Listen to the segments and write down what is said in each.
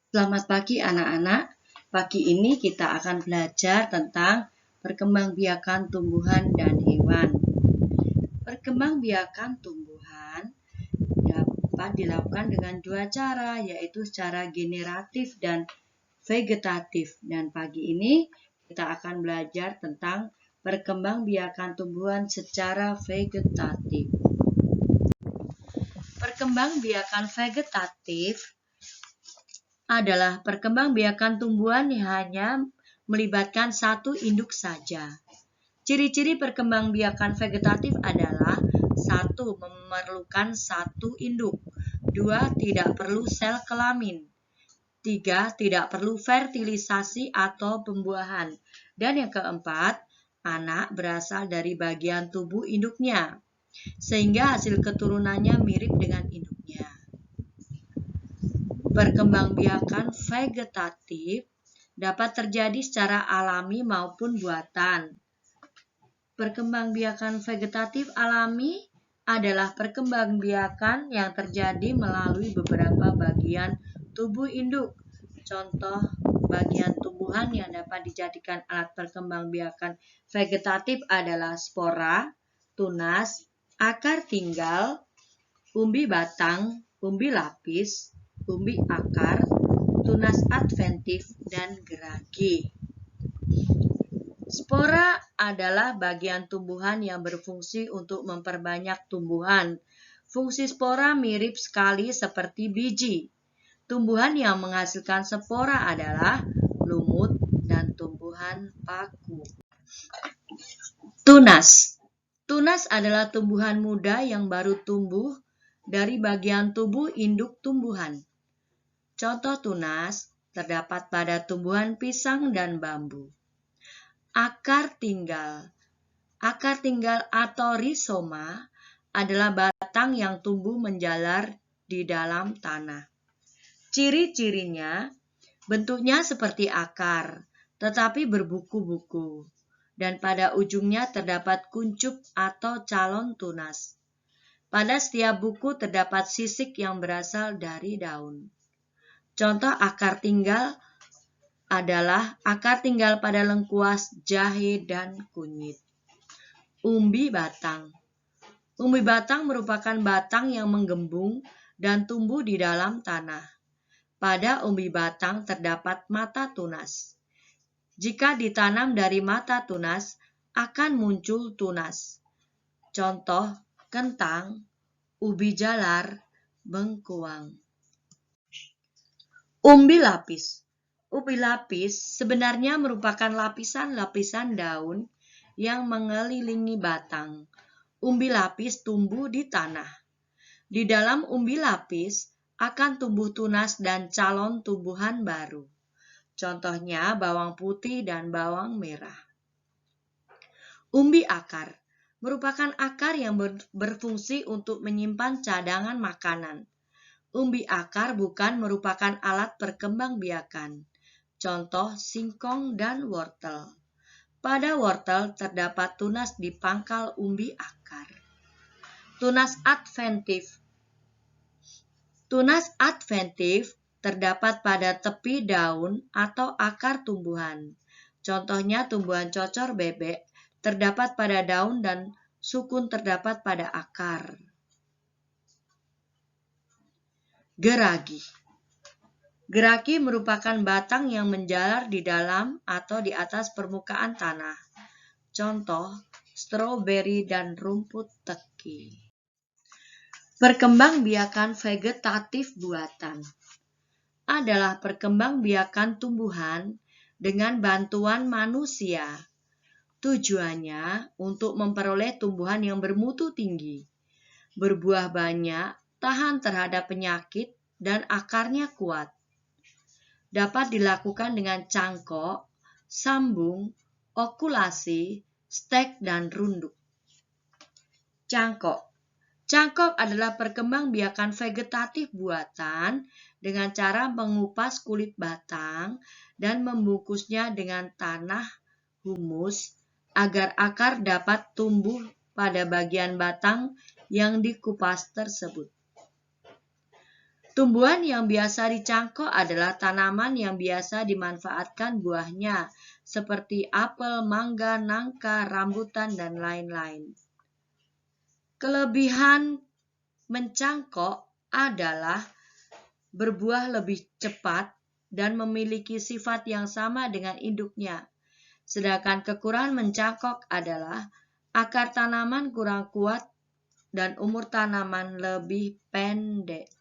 Selamat pagi anak-anak. Pagi ini kita akan belajar tentang perkembangbiakan tumbuhan dan hewan. Perkembangbiakan tumbuhan dapat dilakukan dengan dua cara, yaitu secara generatif dan vegetatif. Dan pagi ini kita akan belajar tentang perkembangbiakan tumbuhan secara vegetatif. Perkembangbiakan vegetatif adalah perkembangbiakan tumbuhan yang hanya melibatkan satu induk saja. Ciri-ciri perkembangbiakan vegetatif adalah 1. Memerlukan satu induk. 2. Tidak perlu sel kelamin. 3. Tidak perlu fertilisasi atau pembuahan. Dan yang keempat, anak berasal dari bagian tubuh induknya, sehingga hasil keturunannya mirip dengan induknya. Perkembangbiakan vegetatif dapat terjadi secara alami maupun buatan. Perkembangbiakan vegetatif alami adalah perkembangbiakan yang terjadi melalui beberapa bagian tubuh induk. Contoh bagian tumbuhan yang dapat dijadikan alat perkembangbiakan vegetatif adalah spora, tunas, akar tinggal, umbi batang, umbi lapis, umbi akar, tunas adventif, dan geragi. Spora adalah bagian tumbuhan yang berfungsi untuk memperbanyak tumbuhan. Fungsi spora mirip sekali seperti biji. Tumbuhan yang menghasilkan spora adalah lumut dan tumbuhan paku. Tunas. Tunas adalah tumbuhan muda yang baru tumbuh dari bagian tubuh induk tumbuhan. Contoh tunas terdapat pada tumbuhan pisang dan bambu. Akar tinggal. Akar tinggal atau rizoma adalah batang yang tumbuh menjalar di dalam tanah. Ciri-cirinya, bentuknya seperti akar, tetapi berbuku-buku, dan pada ujungnya terdapat kuncup atau calon tunas. Pada setiap buku terdapat sisik yang berasal dari daun. Contoh akar tinggal adalah akar tinggal pada lengkuas, jahe, dan kunyit. Umbi batang. Umbi batang merupakan batang yang menggembung dan tumbuh di dalam tanah. Pada umbi batang terdapat mata tunas. Jika ditanam dari mata tunas, akan muncul tunas. Contoh kentang, ubi jalar, bengkuang. Umbi lapis. Umbi lapis sebenarnya merupakan lapisan-lapisan daun yang mengelilingi batang. Umbi lapis tumbuh di tanah. Di dalam umbi lapis akan tumbuh tunas dan calon tumbuhan baru. Contohnya bawang putih dan bawang merah. Umbi akar merupakan akar yang berfungsi untuk menyimpan cadangan makanan. Umbi akar bukan merupakan alat perkembangbiakan. Contoh singkong dan wortel. Pada wortel terdapat tunas di pangkal umbi akar. Tunas adventif. Tunas adventif terdapat pada tepi daun atau akar tumbuhan. Contohnya tumbuhan cocor bebek terdapat pada daun dan sukun terdapat pada akar. Geragi. Geragi merupakan batang yang menjalar di dalam atau di atas permukaan tanah. Contoh, stroberi dan rumput teki. Perkembangbiakan vegetatif buatan adalah perkembangbiakan tumbuhan dengan bantuan manusia. Tujuannya untuk memperoleh tumbuhan yang bermutu tinggi, berbuah banyak, tahan terhadap penyakit, dan akarnya kuat. Dapat dilakukan dengan cangkok, sambung, okulasi, stek, dan runduk. Cangkok. Cangkok adalah perkembangbiakan vegetatif buatan dengan cara mengupas kulit batang dan membungkusnya dengan tanah humus agar akar dapat tumbuh pada bagian batang yang dikupas tersebut. Tumbuhan yang biasa dicangkok adalah tanaman yang biasa dimanfaatkan buahnya, seperti apel, mangga, nangka, rambutan, dan lain-lain. Kelebihan mencangkok adalah berbuah lebih cepat dan memiliki sifat yang sama dengan induknya. Sedangkan kekurangan mencangkok adalah akar tanaman kurang kuat dan umur tanaman lebih pendek.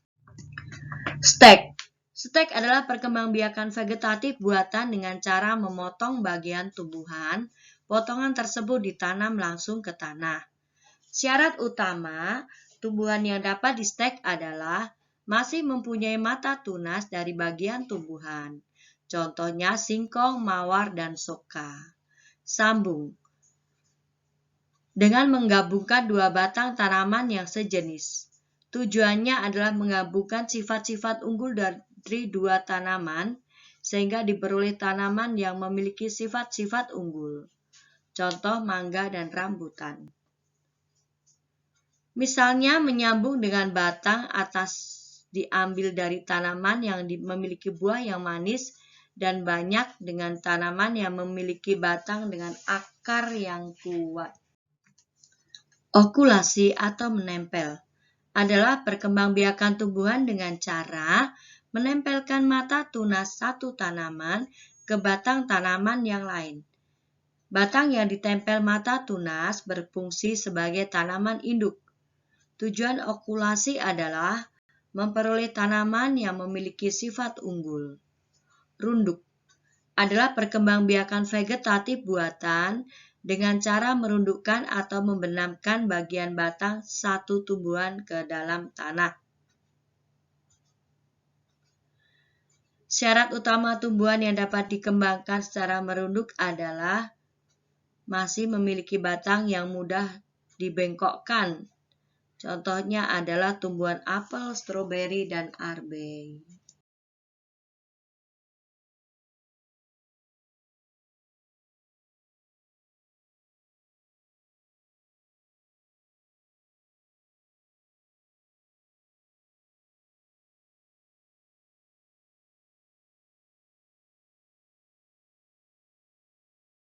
Stek adalah perkembangbiakan vegetatif buatan dengan cara memotong bagian tumbuhan. Potongan tersebut ditanam langsung ke tanah. Syarat utama tumbuhan yang dapat distek adalah masih mempunyai mata tunas dari bagian tumbuhan. Contohnya singkong, mawar, dan soka. Sambung. Dengan menggabungkan dua batang tanaman yang sejenis. Tujuannya adalah menggabungkan sifat-sifat unggul dari dua tanaman sehingga diperoleh tanaman yang memiliki sifat-sifat unggul. Contoh mangga dan rambutan. Misalnya menyambung dengan batang atas diambil dari tanaman yang memiliki buah yang manis dan banyak dengan tanaman yang memiliki batang dengan akar yang kuat. Okulasi atau menempel adalah perkembangbiakan tumbuhan dengan cara menempelkan mata tunas satu tanaman ke batang tanaman yang lain. Batang yang ditempel mata tunas berfungsi sebagai tanaman induk. Tujuan okulasi adalah memperoleh tanaman yang memiliki sifat unggul. Runduk adalah perkembangbiakan vegetatif buatan dengan cara merundukkan atau membenamkan bagian batang satu tumbuhan ke dalam tanah. Syarat utama tumbuhan yang dapat dikembangkan secara merunduk adalah masih memiliki batang yang mudah dibengkokkan. Contohnya adalah tumbuhan apel, stroberi, dan arbei.